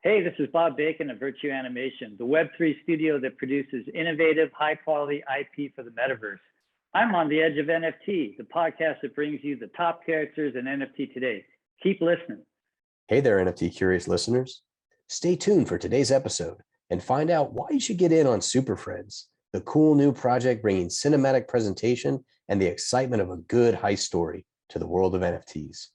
Hey, this is Bob Bacon of Virtue Animation, the Web3 studio that produces innovative, high-quality IP for the metaverse. I'm on the Edge of NFT, the podcast that brings you the top characters in NFT today. Keep listening. Hey there, NFT curious listeners. Stay tuned for today's episode and find out why you should get in on Super Friends, the cool new project bringing cinematic presentation and the excitement of a good heist story to the world of NFTs.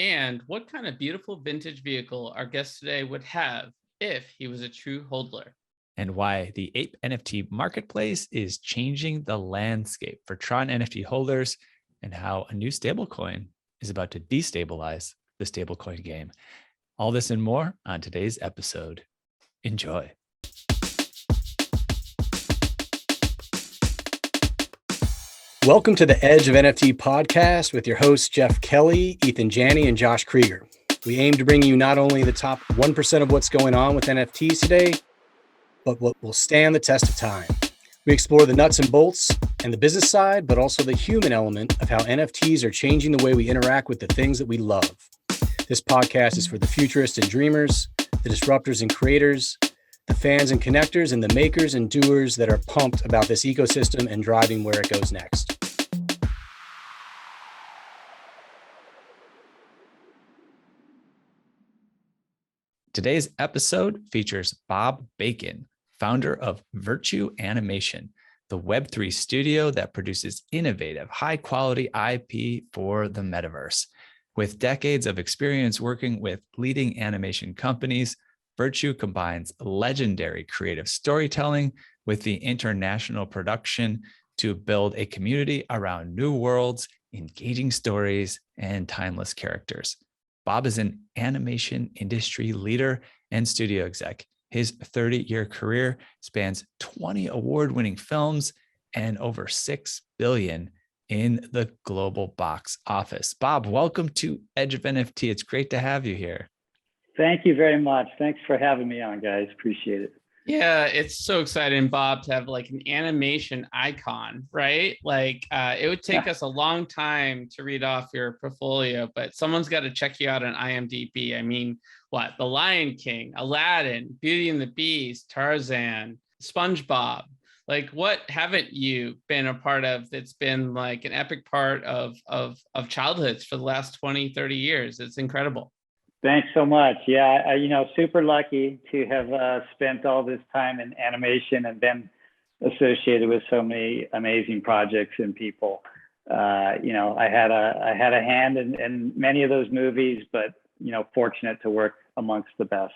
And what kind of beautiful vintage vehicle our guest today would have if he was a true hodler. And why the Ape NFT Marketplace is changing the landscape for TRON NFT holders, and how a new stablecoin is about to destabilize the stablecoin game. All this and more on today's episode. Enjoy. Welcome to the Edge of NFT podcast with your hosts, Jeff Kelly, Ethan Janney, and Josh Krieger. We aim to bring you not only the top 1% of what's going on with NFTs today, but what will stand the test of time. We explore the nuts and bolts and the business side, but also the human element of how NFTs are changing the way we interact with the things that we love. This podcast is for the futurists and dreamers, the disruptors and creators, the fans and connectors, and the makers and doers that are pumped about this ecosystem and driving where it goes next. Today's episode features Bob Bacon, founder of Virtue Animation, the Web3 studio that produces innovative, high-quality IP for the metaverse. With decades of experience working with leading animation companies, Virtue combines legendary creative storytelling with the international production to build a community around new worlds, engaging stories, and timeless characters. Bob is an animation industry leader and studio exec. His 30-year career spans 20 award-winning films and over $6 billion in the global box office. Bob, welcome to Edge of NFT. It's great to have you here. Thank you very much. Thanks for having me on, guys. Appreciate it. Yeah, it's so exciting, Bob, to have like an animation icon, right? Like it would take us a long time to read off your portfolio, but someone's got to check you out on IMDb. I mean, what? The Lion King, Aladdin, Beauty and the Beast, Tarzan, SpongeBob. Like, what haven't you been a part of that's been like an epic part of childhoods for the last 20, 30 years? It's incredible. Thanks so much. Yeah, super lucky to have spent all this time in animation and been associated with so many amazing projects and people. I had a hand in many of those movies, but fortunate to work amongst the best.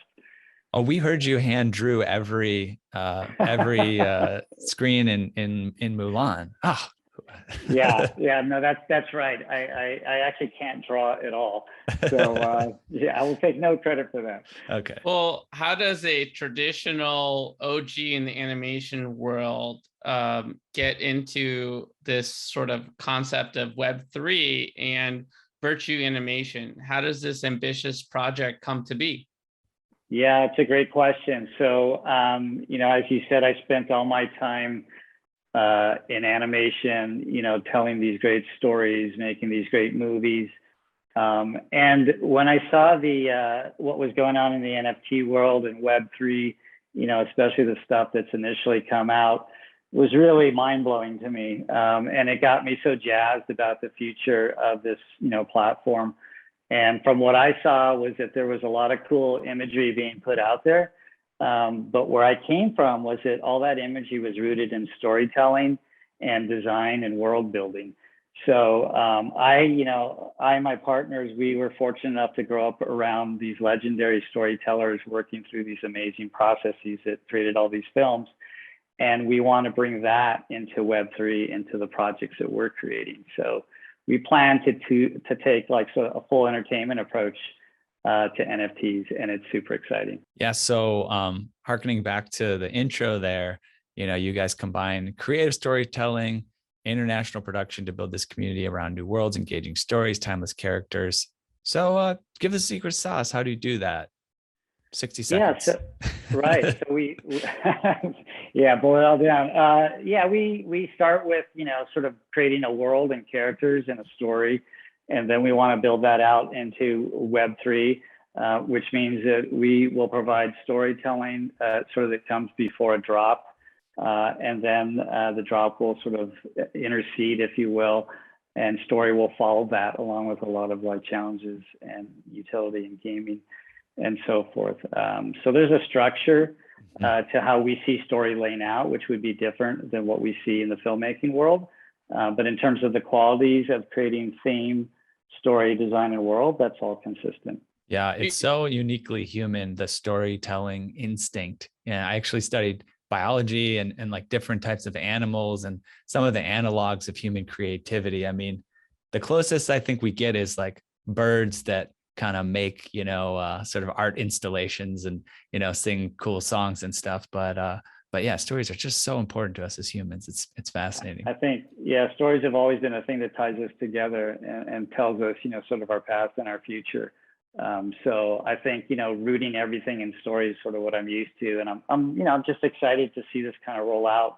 Oh, we heard you hand drew every screen in Mulan. Oh. yeah, no, that's right. I actually can't draw at all. So I will take no credit for that. Okay. Well, how does a traditional OG in the animation world get into this sort of concept of Web3 and Virtue Animation? How does this ambitious project come to be? Yeah, it's a great question. So, as you said, I spent all my time in animation, telling these great stories, making these great movies. And when I saw what was going on in the NFT world and Web3, especially the stuff that's initially come out, was really mind-blowing to me. And it got me so jazzed about the future of this, platform. And from what I saw was that there was a lot of cool imagery being put out there. But where I came from was that all that imagery was rooted in storytelling and design and world building. So I and my partners, we were fortunate enough to grow up around these legendary storytellers working through these amazing processes that created all these films. And we want to bring that into Web3, into the projects that we're creating. So we plan to take like a full entertainment approach to NFTs, and it's super exciting. Yeah. So hearkening back to the intro there, you guys combine creative storytelling, international production to build this community around new worlds, engaging stories, timeless characters. So give the secret sauce. How do you do that? 60 seconds. Yeah, right. So we boil it all down. We start with, sort of creating a world and characters and a story. And then we want to build that out into Web3. which means that we will provide storytelling sort of that comes before a drop. And then the drop will sort of intercede, if you will, and story will follow that, along with a lot of like challenges and utility and gaming and so forth. So there's a structure to how we see story laying out, which would be different than what we see in the filmmaking world. But in terms of the qualities of creating theme, story, design, and world, that's all consistent. Yeah, it's so uniquely human, the storytelling instinct. Yeah, I actually studied biology and like different types of animals and some of the analogs of human creativity. I mean, the closest I think we get is like birds that kind of make, sort of art installations and, sing cool songs and stuff. But yeah, stories are just so important to us as humans. It's fascinating. I think, yeah, stories have always been a thing that ties us together and tells us, sort of our past and our future. So I think, rooting everything in stories is sort of what I'm used to. And I'm just excited to see this kind of roll out,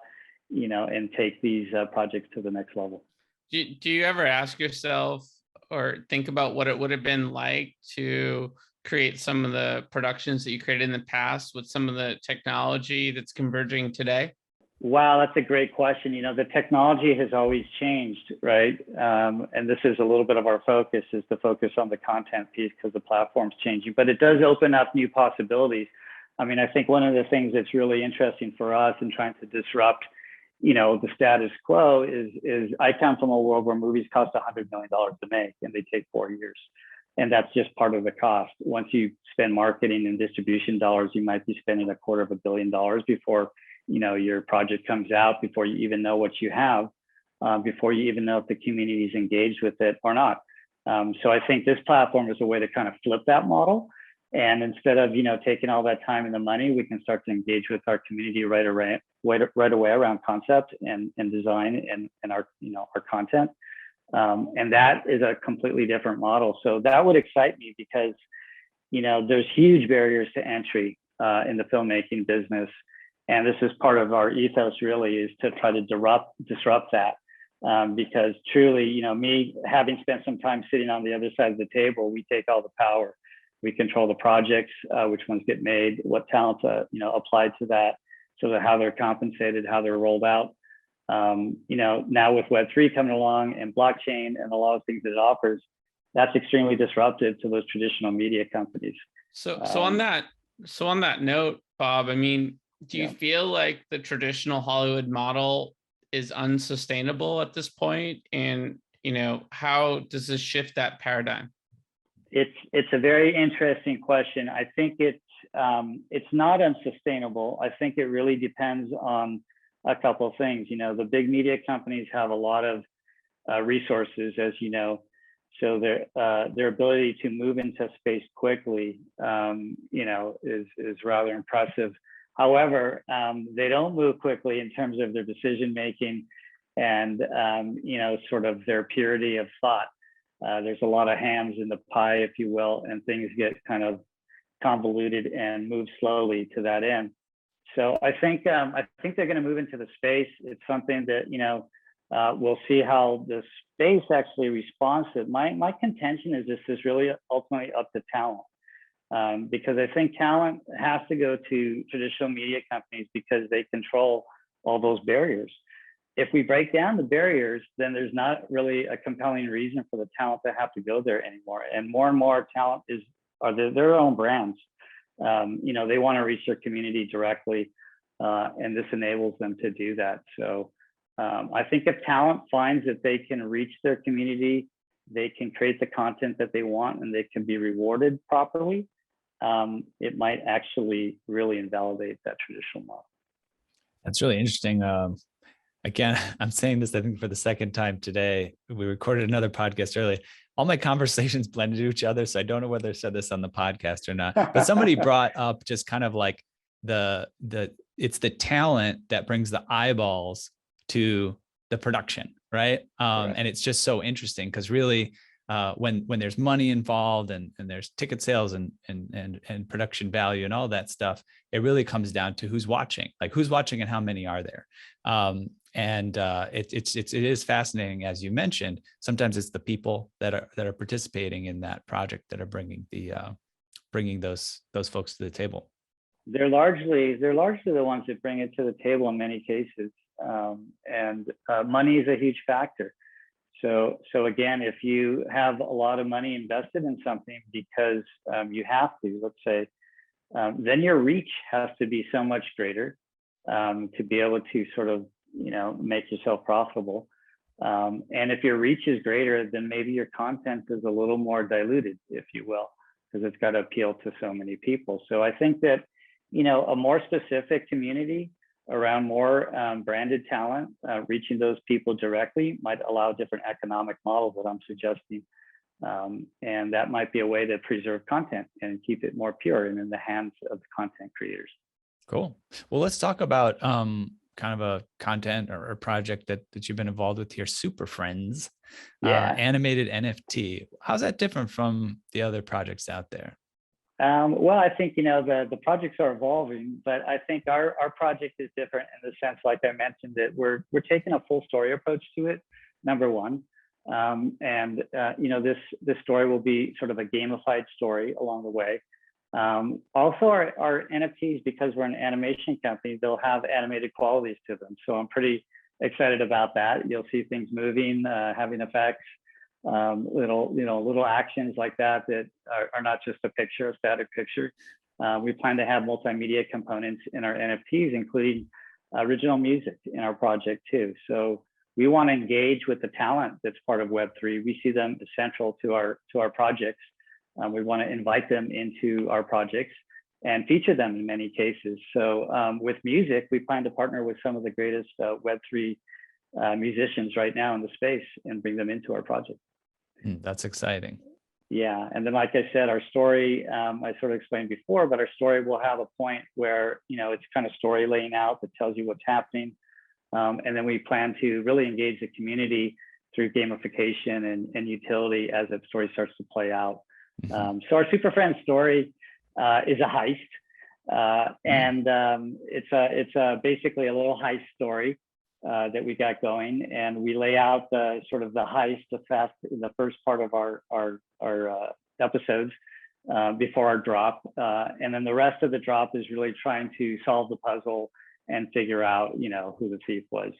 and take these projects to the next level. Do you ever ask yourself or think about what it would have been like to create some of the productions that you created in the past with some of the technology that's converging today? Wow, that's a great question. The technology has always changed, right? And this is a little bit of our focus, is to focus on the content piece because the platform's changing, but it does open up new possibilities. I mean, I think one of the things that's really interesting for us in trying to disrupt, the status quo is I come from a world where movies cost $100 million to make and they take 4 years. And that's just part of the cost. Once you spend marketing and distribution dollars, you might be spending $250 million before your project comes out, before you even know what you have, before you even know if the community is engaged with it or not. So I think this platform is a way to kind of flip that model. And instead of, taking all that time and the money, we can start to engage with our community right away around concept and design and our, our content. And that is a completely different model. So that would excite me because, there's huge barriers to entry in the filmmaking business. And this is part of our ethos really, is to try to disrupt that. Because truly, me having spent some time sitting on the other side of the table, we take all the power. We control the projects, which ones get made, what talents, applied to that, so that how they're compensated, how they're rolled out. Now with Web3 coming along and blockchain and a lot of things that it offers, that's extremely disruptive to those traditional media companies. So on that note, Bob, I mean, do you feel like the traditional Hollywood model is unsustainable at this point? And, how does this shift that paradigm? It's a very interesting question. I think it's not unsustainable. I think it really depends on a couple of things. The big media companies have a lot of resources, as you know, so their ability to move into space quickly, is rather impressive. However, they don't move quickly in terms of their decision making and sort of their purity of thought. There's a lot of hams in the pie, if you will, and things get kind of convoluted and move slowly to that end. So I think they're going to move into the space. It's something that we'll see how the space actually responds to it. My contention is this is really ultimately up to talent, because I think talent has to go to traditional media companies because they control all those barriers. If we break down the barriers, then there's not really a compelling reason for the talent to have to go there anymore. And more talent are their own brands. They want to reach their community directly, and this enables them to do that. So I think if talent finds that they can reach their community, they can create the content that they want, and they can be rewarded properly, it might actually really invalidate that traditional model. That's really interesting. Again, I'm saying this, I think, for the second time today. We recorded another podcast earlier. All my conversations blended to each other, so I don't know whether I said this on the podcast or not. But somebody brought up just kind of like it's the talent that brings the eyeballs to the production, right? And it's just so interesting because really, when there's money involved and there's ticket sales and production value and all that stuff, it really comes down to who's watching, like who's watching and how many are there. It is fascinating, as you mentioned. Sometimes it's the people that are participating in that project that are bringing the bringing those folks to the table? They're largely the ones that bring it to the table in many cases, and money is a huge factor. So again, if you have a lot of money invested in something because you have to, let's say, then your reach has to be so much greater to be able to sort of, make yourself profitable. And if your reach is greater, then maybe your content is a little more diluted, if you will, because it's got to appeal to so many people. So I think that, a more specific community around more branded talent, reaching those people directly might allow different economic models that I'm suggesting. And that might be a way to preserve content and keep it more pure and in the hands of the content creators. Cool. Well, let's talk about kind of a content or project that you've been involved with here, Super Friends, animated NFT. How's that different from the other projects out there? Well, I think, the projects are evolving, but I think our project is different in the sense, like I mentioned, that we're taking a full story approach to it, number one. This story will be sort of a gamified story along the way. Also, our NFTs, because we're an animation company, they'll have animated qualities to them. So I'm pretty excited about that. You'll see things moving, having effects, little actions like that are not just a picture, a static picture. We plan to have multimedia components in our NFTs, including original music in our project too. So we want to engage with the talent that's part of Web3. We see them as central to our projects. We want to invite them into our projects and feature them in many cases. So with music, we plan to partner with some of the greatest Web3 musicians right now in the space and bring them into our project. That's exciting. Yeah. And then, like I said, our story, I sort of explained before, but our story will have a point where, it's kind of story laying out that tells you what's happening. And then we plan to really engage the community through gamification and utility as that story starts to play out. So our Super Friends story is a heist, and it's basically a little heist story that we got going, and we lay out the sort of the heist in the first part of our episodes before our drop, and then the rest of the drop is really trying to solve the puzzle and figure out who the thief was.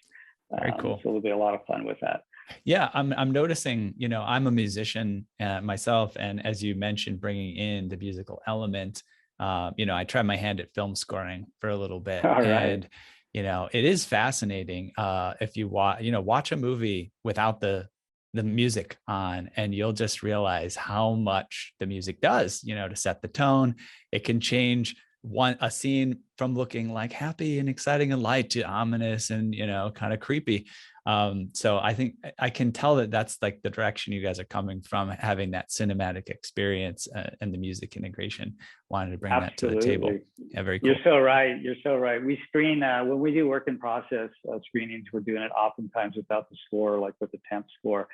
Very cool. So it'll be a lot of fun with that. Yeah, I'm noticing, I'm a musician myself. And as you mentioned, bringing in the musical element, I tried my hand at film scoring for a little bit. All right. And, it is fascinating if you watch a movie without the music on, and you'll just realize how much the music does, to set the tone. It can change a scene from looking like happy and exciting and light to ominous and, kind of creepy. So I think I can tell that that's like the direction you guys are coming from, having that cinematic experience and the music integration. Wanted to bring that to the table. Yeah, very cool. You're so right. We screen when we do work in process screenings. We're doing it oftentimes without the score, like with the temp score,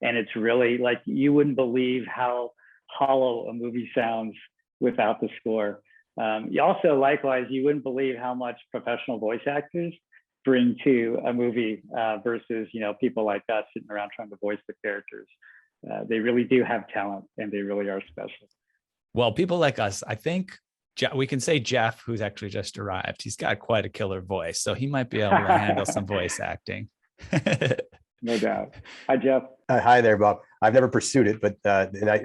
and it's really like you wouldn't believe how hollow a movie sounds without the score. You also, likewise, you wouldn't believe how much professional voice actors bring to a movie versus people like us sitting around trying to voice the characters. They really do have talent, and they really are special. Well, people like us, I think we can say Jeff, who's actually just arrived, he's got quite a killer voice, so he might be able to handle some voice acting. No doubt. Hi, Jeff. Hi there, Bob. I've never pursued it, but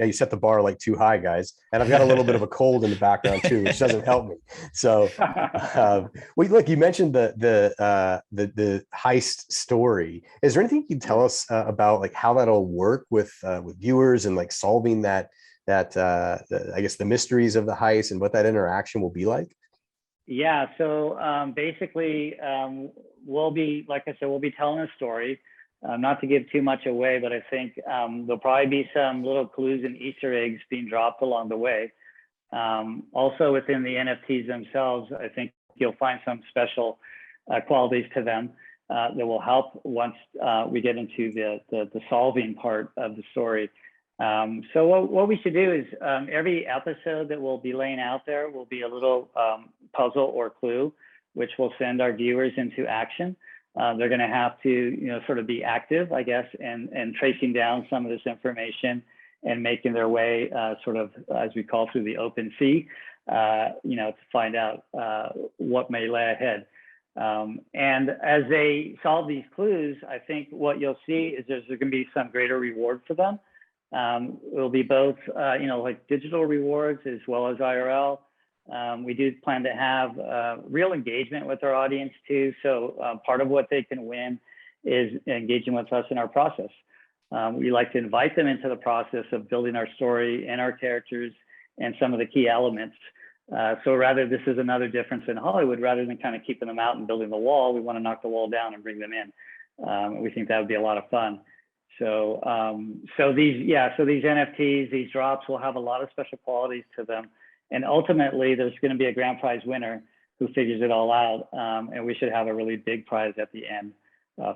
you set the bar like too high, guys. And I've got a little bit of a cold in the background too, which doesn't help me. So, look, you mentioned the heist story. Is there anything you can tell us about like how that'll work with viewers and like solving that I guess the mysteries of the heist and what that interaction will be like? Yeah. So basically, we'll be, like I said, we'll be telling a story. Not to give too much away, but I think there'll probably be some little clues and Easter eggs being dropped along the way. Also within the NFTs themselves, I think you'll find some special qualities to them that will help once we get into the solving part of the story. So what we should do is every episode that we'll be laying out there will be a little puzzle or clue, which will send our viewers into action. They're going to have to, sort of be active, I guess, and tracing down some of this information and making their way sort of, as we call, through the open sea, to find out what may lay ahead. And as they solve these clues, I think what you'll see is there's going to be some greater reward for them. It'll be both, like digital rewards as well as IRL. We do plan to have real engagement with our audience too. So part of what they can win is engaging with us in our process. We like to invite them into the process of building our story and our characters and some of the key elements. So rather, this is another difference in Hollywood. Rather than kind of keeping them out and building the wall, we want to knock the wall down and bring them in. We think that would be a lot of fun. So these NFTs, these drops will have a lot of special qualities to them. And ultimately, there's going to be a grand prize winner who figures it all out. And we should have a really big prize at the end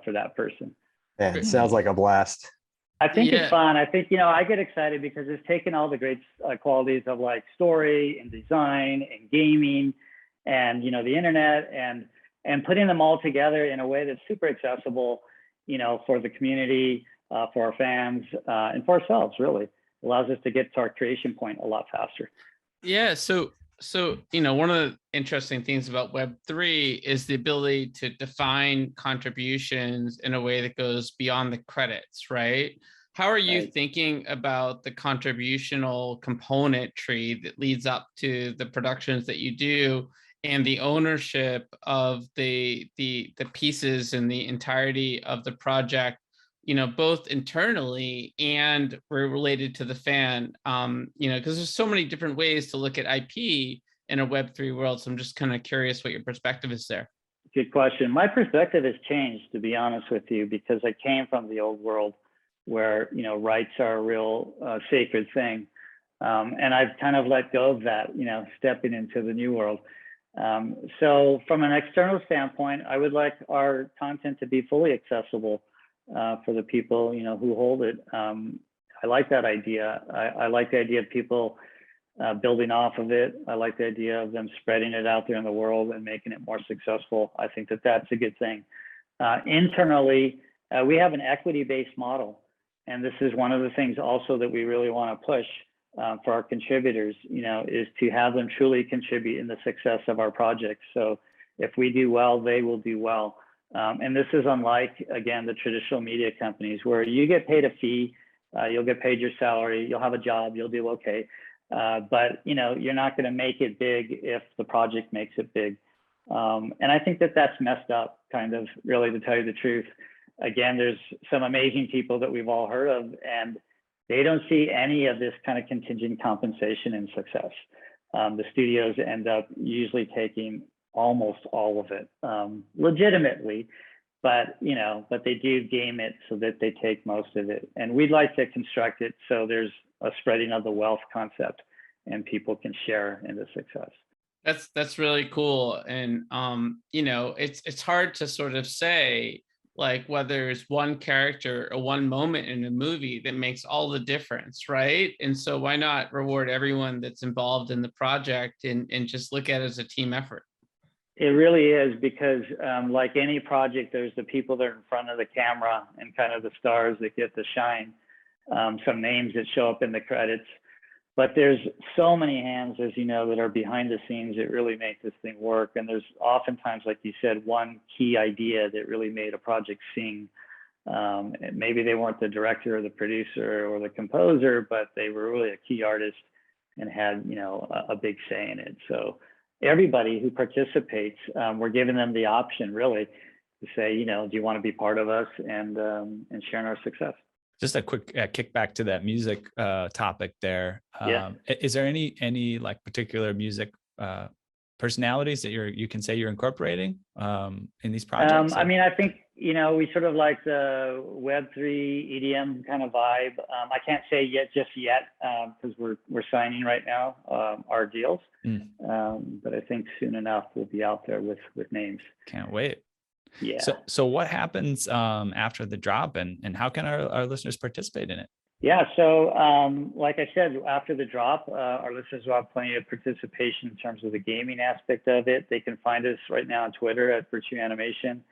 for that person. Yeah, it sounds like a blast. I think it's fun. I think, I get excited because it's taken all the great qualities of like story and design and gaming and, the internet and putting them all together in a way that's super accessible, for the community, for our fans, and for ourselves, really. It allows us to get to our creation point a lot faster. Yeah. So, one of the interesting things about Web3 is the ability to define contributions in a way that goes beyond the credits, right? How are you thinking about the contributional component tree that leads up to the productions that you do and the ownership of the pieces and the entirety of the project, both internally and related to the fan, because there's so many different ways to look at IP in a Web3 world. So I'm just kind of curious what your perspective is there. Good question. My perspective has changed, to be honest with you, because I came from the old world where, rights are a real sacred thing. And I've kind of let go of that, stepping into the new world. So from an external standpoint, I would like our content to be fully accessible for the people, who hold it. I like that idea. I like the idea of people building off of it. I like the idea of them spreading it out there in the world and making it more successful. I think that that's a good thing. Internally, we have an equity-based model. And this is one of the things also that we really want to push for our contributors, is to have them truly contribute in the success of our projects. So if we do well, they will do well. And this is unlike, again, the traditional media companies where you get paid a fee, you'll get paid your salary, you'll have a job, you'll do okay. But, you're not going to make it big if the project makes it big. And I think that that's messed up, kind of, really, to tell you the truth. Again, there's some amazing people that we've all heard of, and they don't see any of this kind of contingent compensation in success. The studios end up usually taking almost all of it, legitimately, but they do game it so that they take most of it. And we'd like to construct it so there's a spreading of the wealth concept and people can share in the success. That's really cool. And it's hard to sort of say like whether it's one character or one moment in a movie that makes all the difference, right? And so why not reward everyone that's involved in the project and just look at it as a team effort? It really is, because like any project, there's the people that are in front of the camera and kind of the stars that get the shine, some names that show up in the credits. But there's so many hands, as you know, that are behind the scenes that really make this thing work. And there's oftentimes, like you said, one key idea that really made a project sing. Maybe they weren't the director or the producer or the composer, but they were really a key artist and had, a big say in it. So everybody who participates, we're giving them the option, really, to say, do you want to be part of us and sharing our success? Just a quick kickback to that music topic there. Is there any like particular music personalities that you can say you're incorporating in these projects? I mean, I think, we sort of like the Web3 EDM kind of vibe. I can't say just yet, because we're signing right now our deals. But I think soon enough we'll be out there with names. Can't wait. Yeah. So what happens after the drop, and how can our listeners participate in it? Yeah. So like I said, after the drop, our listeners will have plenty of participation in terms of the gaming aspect of it. They can find us right now on Twitter at Virtue Animation.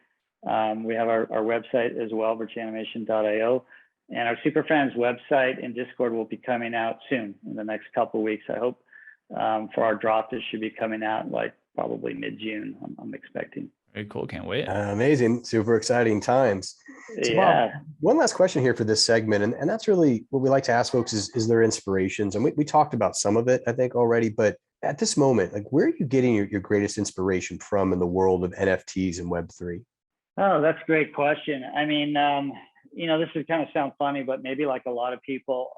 We have our website as well, virtueanimation.io. And our Super Friends website and Discord will be coming out soon in the next couple of weeks, I hope. For our drop, this should be coming out like probably mid-June, I'm expecting. Very cool. Can't wait. Amazing. Super exciting times. So Yeah. Bob, one last question here for this segment. And that's really what we like to ask folks is their inspirations. And we talked about some of it, I think, already. But at this moment, like, where are you getting your greatest inspiration from in the world of NFTs and Web3? Oh, that's a great question. I mean, this is kind of sound funny, but maybe like a lot of people,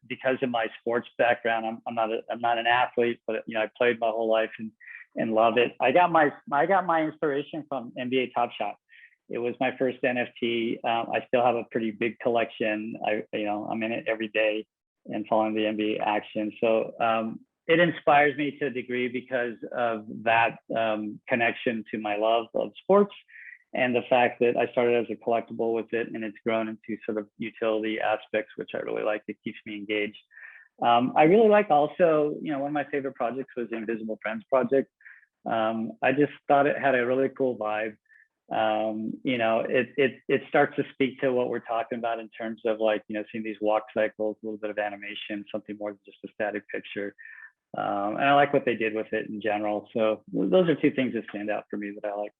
because of my sports background, I'm not an athlete, but I played my whole life and love it. I got my inspiration from NBA Top Shot. It was my first NFT. I still have a pretty big collection. I'm in it every day and following the NBA action. So it inspires me to a degree because of that connection to my love of sports and the fact that I started as a collectible with it and it's grown into sort of utility aspects, which I really like. It keeps me engaged. I really like also, one of my favorite projects was the Invisible Friends project. I just thought it had a really cool vibe. It starts to speak to what we're talking about in terms of like, seeing these walk cycles, a little bit of animation, something more than just a static picture. And I like what they did with it in general. So those are two things that stand out for me that I like.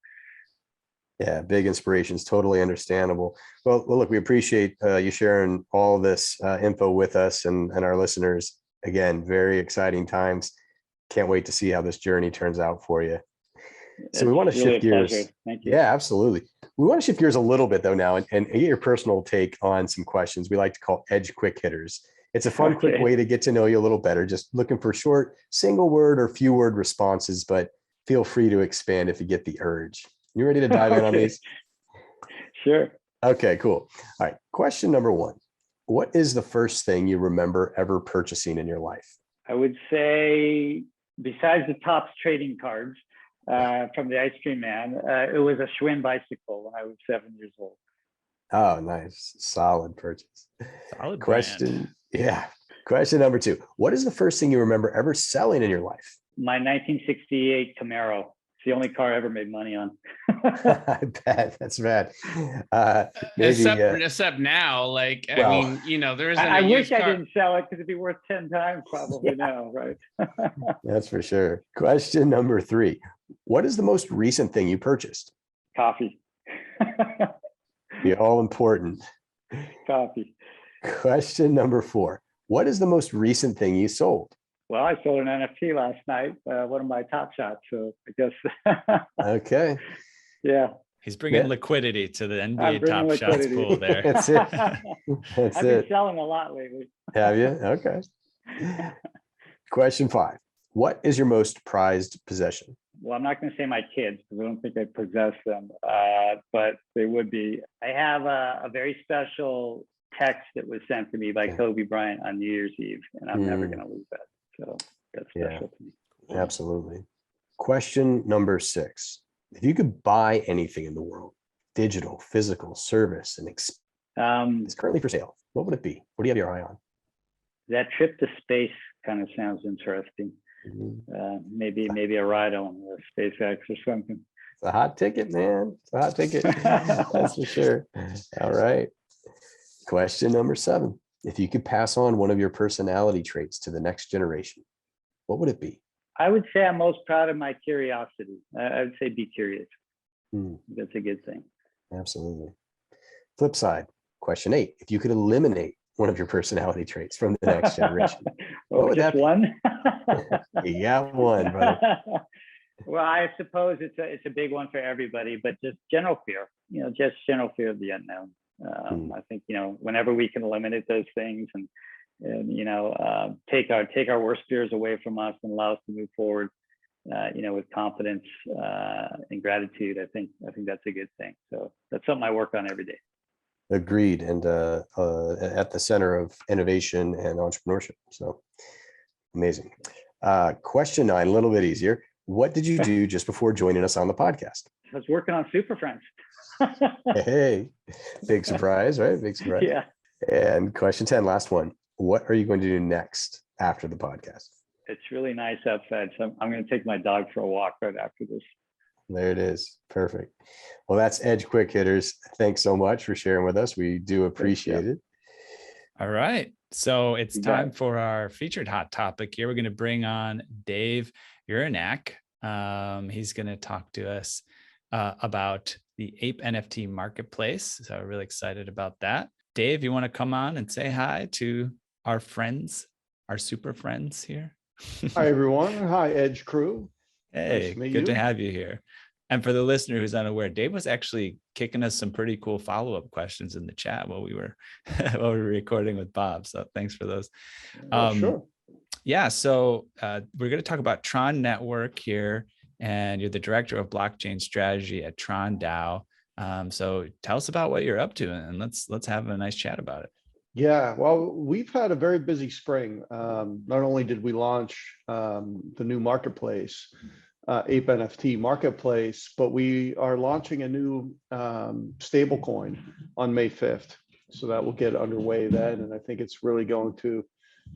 Yeah, big inspirations, totally understandable. Well, look, we appreciate you sharing all this info with us and our listeners. Again, very exciting times. Can't wait to see how this journey turns out for you. So we want to shift gears. Thank you. Yeah, absolutely. We want to shift gears a little bit though now and get your personal take on some questions we like to call Edge quick hitters. It's a fun, quick way to get to know you a little better. Just looking for short, single word or few word responses, but feel free to expand if you get the urge. You ready to dive in on these? Sure. Okay, cool. All right. Question number one. What is the first thing you remember ever purchasing in your life? I would say, besides the Topps trading cards from the ice cream man, it was a Schwinn bicycle when I was 7 years old. Oh, nice. Solid purchase. Solid question. brand. Yeah. Question number two. What is the first thing you remember ever selling in your life? My 1968 Camaro. It's the only car I ever made money on. I bet. That's bad. Except now, like, I mean, there isn't I a wish used I car. didn't sell it because it'd be worth 10 times probably now, right? That's for sure. Question number three. What is the most recent thing you purchased? Coffee. Be all important. Coffee. Question number four. What is the most recent thing you sold? Well, I sold an NFT last night, one of my Top Shots. So I guess. Okay. Yeah. He's bringing liquidity to the NBA Top liquidity. Shots pool there. That's it. That's I've been selling a lot lately. Have you? Okay. Question five. What is your most prized possession? Well, I'm not going to say my kids because I don't think I possess them, but they would be. I have a very special text that was sent to me by Kobe Bryant on New Year's Eve, and I'm never going to lose that. So that's special to me. Absolutely. Question number six. If you could buy anything in the world, digital, physical, service, and it's currently for sale, what would it be? What do you have your eye on? That trip to space kind of sounds interesting. Maybe a ride on SpaceX or something. It's a hot ticket, man. It's a hot ticket. That's for sure. All right. Question number seven. If you could pass on one of your personality traits to the next generation, what would it be? I would say I'm most proud of my curiosity. I would say be curious. That's a good thing. Absolutely. Flip side. Question 8. If you could eliminate one of your personality traits from the next generation, what would that be? One? You got one, brother. Well, I suppose it's a big one for everybody, but just general fear. Just general fear of the unknown. I think whenever we can eliminate those things and take our worst fears away from us and allow us to move forward, with confidence and gratitude, I think that's a good thing. So that's something I work on every day. Agreed. And at the center of innovation and entrepreneurship. So amazing. Question 9, a little bit easier. What did you do just before joining us on the podcast? I was working on Super Friends. Hey, big surprise, right? Big surprise. Yeah. And question 10, last one. What are you going to do next after the podcast? It's really nice outside. So I'm going to take my dog for a walk right after this. There it is. Perfect. Well, that's Edge Quick Hitters. Thanks so much for sharing with us. We do appreciate it. All right. So it's You bet. time for our featured hot topic here. We're going to bring on Dave Uranak. He's going to talk to us about the Ape NFT Marketplace. So we're really excited about that. Dave, you want to come on and say hi to our friends, our super friends here? Hi, everyone. Hi, Edge crew. Hey, Nice to meet good to you. have you here. And for the listener who's unaware, Dave was actually kicking us some pretty cool follow-up questions in the chat while we were recording with Bob. So thanks for those. Sure. Yeah, so we're going to talk about TRON Network here, and you're the director of blockchain strategy at TRON DAO. So tell us about what you're up to, and let's have a nice chat about it. Yeah, well, we've had a very busy spring. Not only did we launch the new marketplace, Ape NFT Marketplace, but we are launching a new stablecoin on May 5th. So that will get underway then, and I think it's really going to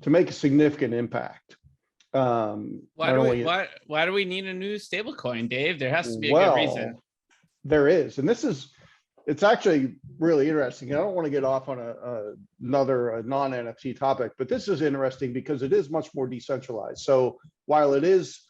make a significant impact. Why do we need a new stablecoin, Dave? There has to be a good reason. There is, and it's actually really interesting. I don't want to get off on another non-NFT topic, but this is interesting because it is much more decentralized. So while it is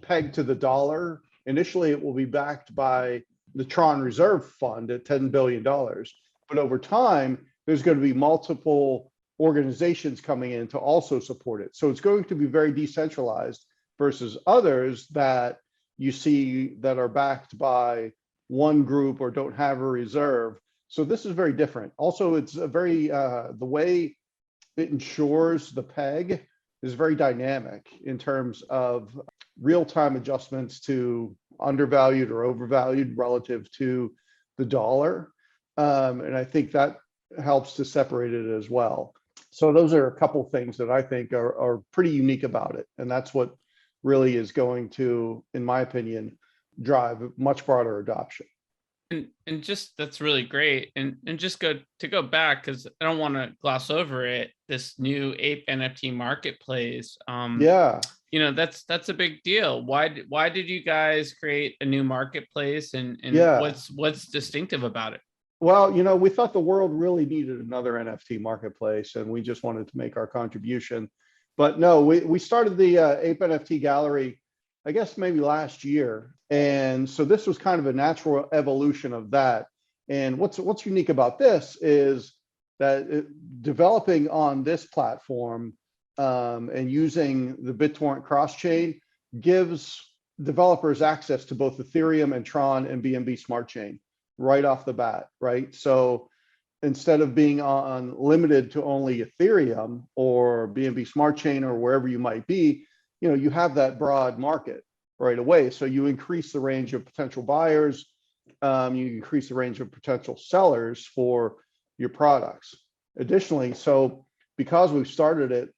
pegged to the dollar, initially it will be backed by the TRON Reserve Fund at $10 billion. But over time, there's going to be multiple organizations coming in to also support it. So it's going to be very decentralized versus others that you see that are backed by one group or don't have a reserve. So this is very different. Also, it's a very, the way it ensures the peg is very dynamic in terms of real-time adjustments to undervalued or overvalued relative to the dollar. And I think that helps to separate it as well. So those are a couple things that I think are pretty unique about it. And that's what really is going to, in my opinion, drive much broader adoption. And just that's really great. And just go back, because I don't want to gloss over it. This new Ape NFT Marketplace. Yeah. You know, that's a big deal. Why did you guys create a new marketplace, and Yeah. what's distinctive about it? Well, you know, we thought the world really needed another NFT marketplace, and we just wanted to make our contribution. But no, we started the Ape NFT gallery, I guess maybe last year. And so this was kind of a natural evolution of that. And what's unique about this is that developing on this platform and using the BitTorrent cross-chain gives developers access to both Ethereum and TRON and BNB Smart Chain right off the bat, right? So instead of being limited to only Ethereum or BNB Smart Chain or wherever you might be, you know, you have that broad market right away. So you increase the range of potential buyers, you increase the range of potential sellers for your products. Additionally, so because we've started it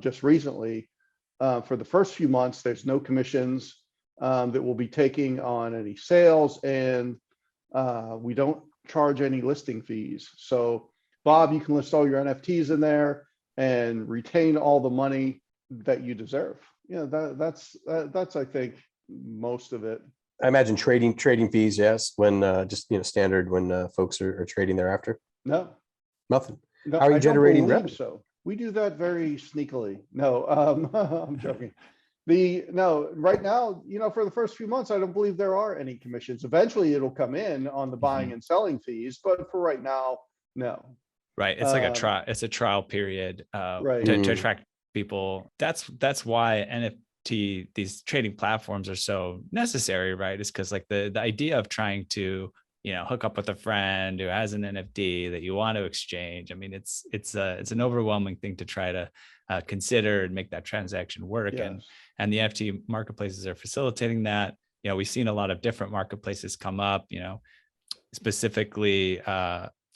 just recently, for the first few months, there's no commissions that we'll be taking on any sales, and we don't charge any listing fees. So Bob, you can list all your NFTs in there and retain all the money that you deserve. Yeah, that's I think most of it. I imagine trading fees, yes, when just standard when folks are trading thereafter. No, Nothing. no, How are you I don't generating believe revenue? so we do that very sneakily. No, I'm joking. Right now, you know, for the first few months, I don't believe there are any commissions. Eventually it'll come in on the buying and selling fees, but for right now, no. Right. It's like a trial. It's a trial period Right. to attract people. That's why NFT, these trading platforms are so necessary, right? It's because like the idea of trying to, you know, hook up with a friend who has an NFT that you want to exchange. I mean, it's an overwhelming thing to try to consider and make that transaction work. Yes. And the NFT marketplaces are facilitating that. You know, we've seen a lot of different marketplaces come up, you know, specifically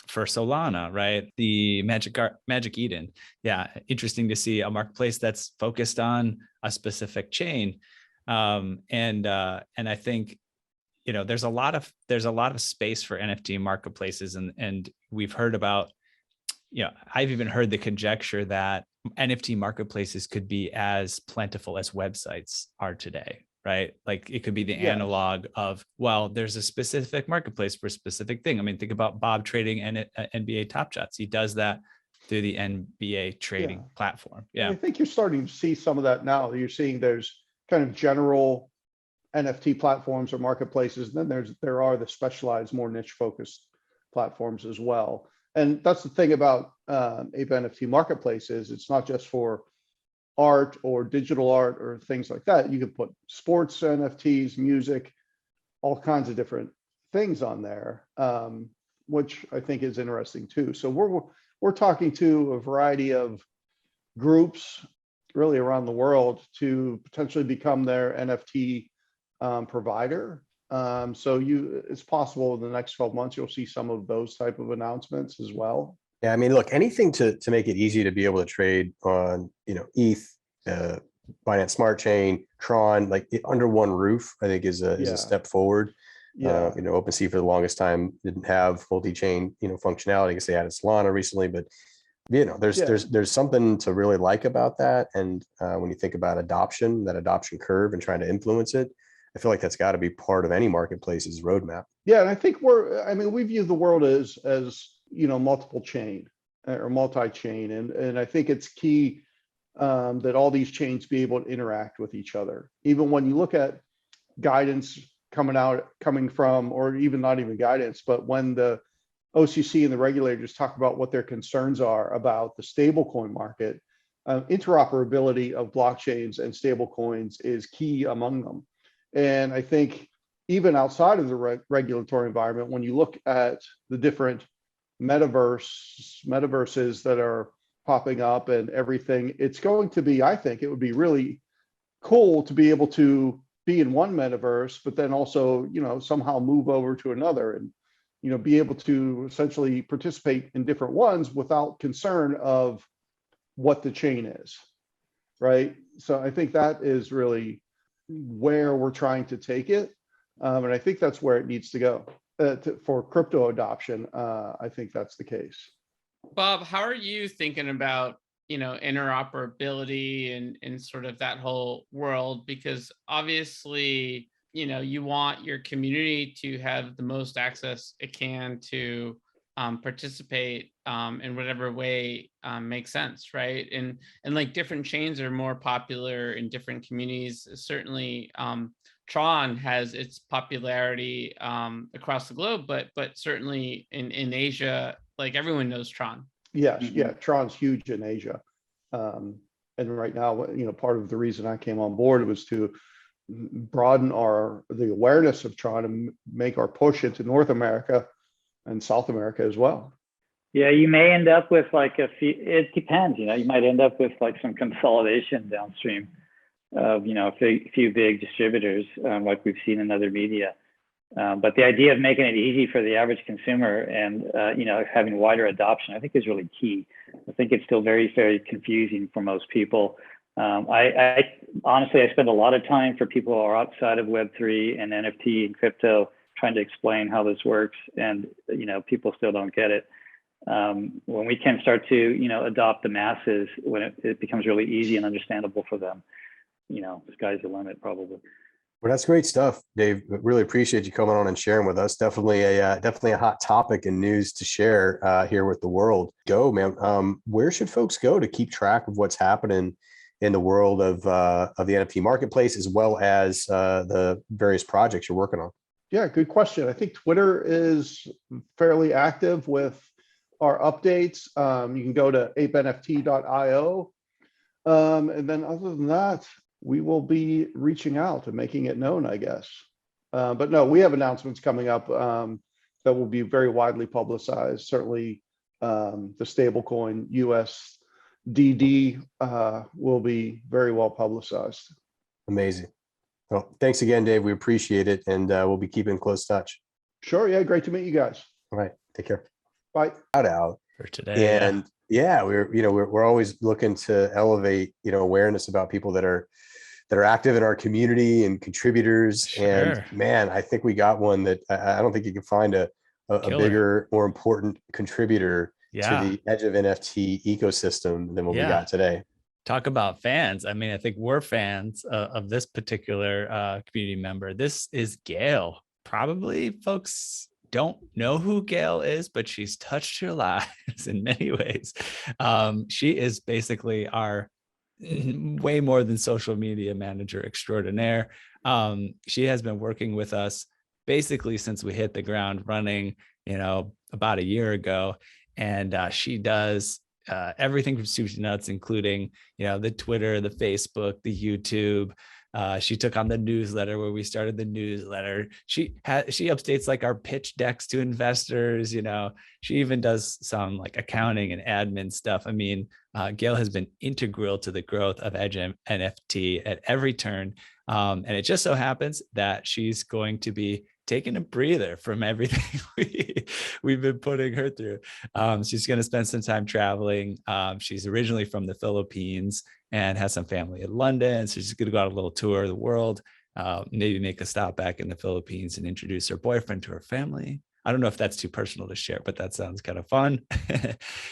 for Solana, right? The Magic Eden. Yeah. Interesting to see a marketplace that's focused on a specific chain. And I think, you know, there's a lot of space for NFT marketplaces, and we've heard about, you know, I've even heard the conjecture that NFT marketplaces could be as plentiful as websites are today, right? Like it could be the Yes. analog of, well, there's a specific marketplace for a specific thing. I mean, think about Bob trading and NBA Top Shots. He does that through the NBA trading Yeah. platform. And I Yeah. think you're starting to see some of that now. You're seeing there's kind of general NFT platforms or marketplaces. And then there are the specialized, more niche focused platforms as well. And that's the thing about Ape NFT Marketplace is it's not just for art or digital art or things like that. You can put sports NFTs, music, all kinds of different things on there, which I think is interesting too. So we're talking to a variety of groups really around the world to potentially become their NFT provider. So it's possible in the next 12 months, you'll see some of those type of announcements as well. Yeah, I mean, look, anything to make it easy to be able to trade on, ETH, Binance Smart Chain, TRON, like under one roof, I think is a step forward. Yeah. OpenSea for the longest time didn't have multi-chain, functionality because they added Solana recently, but there's something to really like about that. And when you think about adoption, that adoption curve and trying to influence it, I feel like that's got to be part of any marketplace's roadmap. Yeah, and I think we view the world as multiple chain or multi-chain, and I think it's key that all these chains be able to interact with each other. Even when you look at guidance coming from, or even not even guidance, but when the OCC and the regulators talk about what their concerns are about the stablecoin market, interoperability of blockchains and stablecoins is key among them. And I think even outside of the regulatory environment, when you look at the different metaverses that are popping up and everything, it's going to be, I think it would be really cool to be able to be in one metaverse, but then also, somehow move over to another and, be able to essentially participate in different ones without concern of what the chain is, right? So I think that is really where we're trying to take it. And I think that's where it needs to go for crypto adoption. I think that's the case. Bob, how are you thinking about, interoperability and sort of that whole world? Because obviously, you want your community to have the most access it can to participate in whatever way makes sense, right? And like different chains are more popular in different communities. Certainly, TRON has its popularity across the globe, but certainly in Asia, like everyone knows TRON. Yes, yeah, TRON's huge in Asia, and right now, part of the reason I came on board was to broaden the awareness of TRON and make our push into North America and South America as well. Yeah, you may end up with like it depends, you might end up with like some consolidation downstream of, a few big distributors, like we've seen in other media. But the idea of making it easy for the average consumer and, having wider adoption, I think is really key. I think it's still very, very confusing for most people. I honestly, I spend a lot of time for people who are outside of Web3 and NFT and crypto trying to explain how this works. And, people still don't get it. When we can start to, adopt the masses, when it becomes really easy and understandable for them, the sky's the limit probably. Well, that's great stuff, Dave. Really appreciate you coming on and sharing with us. Definitely a hot topic and news to share here with the world. Go, man. Where should folks go to keep track of what's happening in the world of the NFT marketplace, as well as the various projects you're working on? Yeah, good question. I think Twitter is fairly active with our updates. You can go to apenft.io. And then other than that, we will be reaching out and making it known, I guess. But no, we have announcements coming up that will be very widely publicized. Certainly the stablecoin USDD will be very well publicized. Amazing. Well, thanks again, Dave. We appreciate it. And we'll be keeping close touch. Sure. Yeah. Great to meet you guys. All right. Take care. Bye. Out For today. And we're always looking to elevate, awareness about people that are active in our community and contributors. Sure. And man, I think we got one that I don't think you can find a bigger, more important contributor to the Edge of NFT ecosystem than what we got today. Talk about fans. I mean, I think we're fans of this particular community member. This is Gail. Probably folks don't know who Gail is, but she's touched your lives in many ways. She is basically our way more than social media manager extraordinaire. She has been working with us basically since we hit the ground running, about a year ago. And she does everything from soup to nuts, including, the Twitter, the Facebook, the YouTube. She took on the newsletter where we started the newsletter. She updates like our pitch decks to investors. She even does some like accounting and admin stuff. I mean, Gail has been integral to the growth of Edge NFT at every turn. And it just so happens that she's going to be taking a breather from everything we've been putting her through. She's going to spend some time traveling. She's originally from the Philippines and has some family in London. So she's going to go on a little tour of the world, maybe make a stop back in the Philippines and introduce her boyfriend to her family. I don't know if that's too personal to share, but that sounds kind of fun.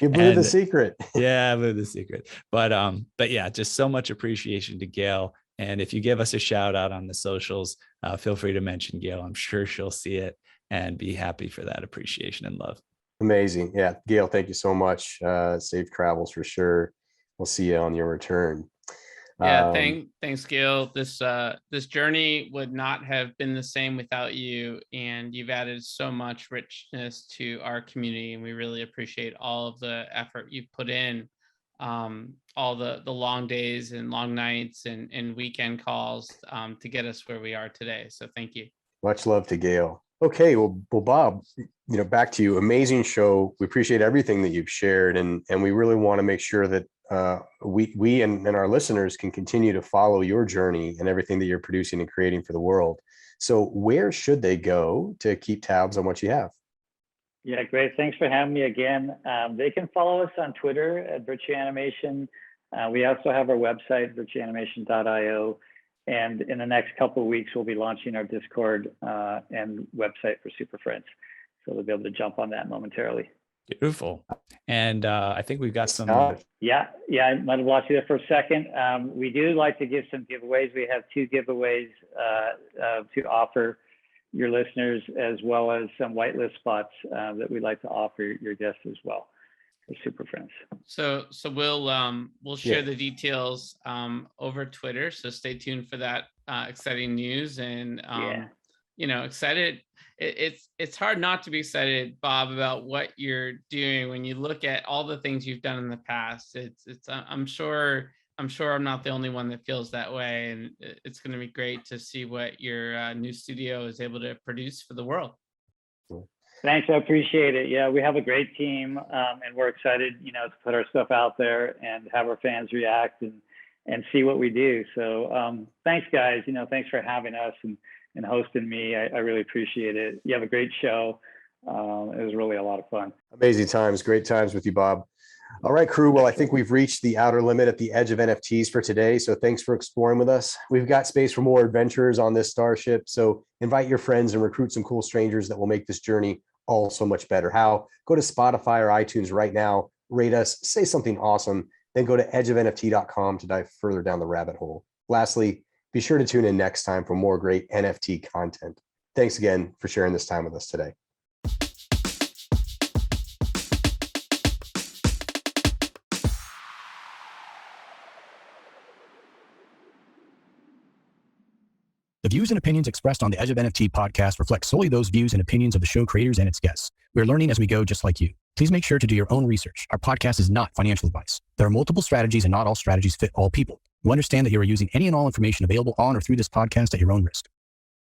You blew the secret. Yeah, I blew the secret. But yeah, just so much appreciation to Gail. And if you give us a shout out on the socials, feel free to mention Gail. I'm sure she'll see it and be happy for that appreciation and love. Amazing. Yeah. Gail, thank you so much. Safe travels for sure. We'll see you on your return. Yeah, thanks, Gail. This journey would not have been the same without you, and you've added so much richness to our community, and we really appreciate all of the effort you've put in, all the long days and long nights and weekend calls to get us where we are today. So thank you. Much love to Gail. Okay, well, Bob, back to you. Amazing show. We appreciate everything that you've shared, and we really want to make sure that we and our listeners can continue to follow your journey and everything that you're producing and creating for the world. So where should they go to keep tabs on what you have? Yeah, great. Thanks for having me again. They can follow us on Twitter at Virtue Animation. We also have our website, virtueanimation.io. And in the next couple of weeks, we'll be launching our Discord and website for Super Friends. So they'll be able to jump on that momentarily. Beautiful. And I think we've got some. Yeah, I might have lost you there for a second. We do like to give some giveaways. We have 2 giveaways to offer your listeners, as well as some whitelist spots that we'd like to offer your guests as well for Super Friends. So we'll share the details over Twitter. So stay tuned for that exciting news. And excited. It's hard not to be excited, Bob, about what you're doing when you look at all the things you've done in the past. I'm sure I'm not the only one that feels that way, and it's going to be great to see what your new studio is able to produce for the world. Thanks, I appreciate it. Yeah, we have a great team, and we're excited, to put our stuff out there and have our fans react and see what we do. So thanks, guys. Thanks for having us and hosting me. I really appreciate it. You have a great show. It was really a lot of fun. Amazing times, great times with you, Bob. All right, crew. Well, I think we've reached the outer limit at the edge of NFTs for today. So thanks for exploring with us. We've got space for more adventurers on this starship. So invite your friends and recruit some cool strangers that will make this journey all so much better. How? Go to Spotify or iTunes right now, rate us, say something awesome, then go to edgeofnft.com to dive further down the rabbit hole. Lastly, be sure to tune in next time for more great NFT content. Thanks again for sharing this time with us today. The views and opinions expressed on the Edge of NFT podcast reflect solely those views and opinions of the show creators and its guests. We're learning as we go, just like you. Please make sure to do your own research. Our podcast is not financial advice. There are multiple strategies, and not all strategies fit all people. You understand that you are using any and all information available on or through this podcast at your own risk.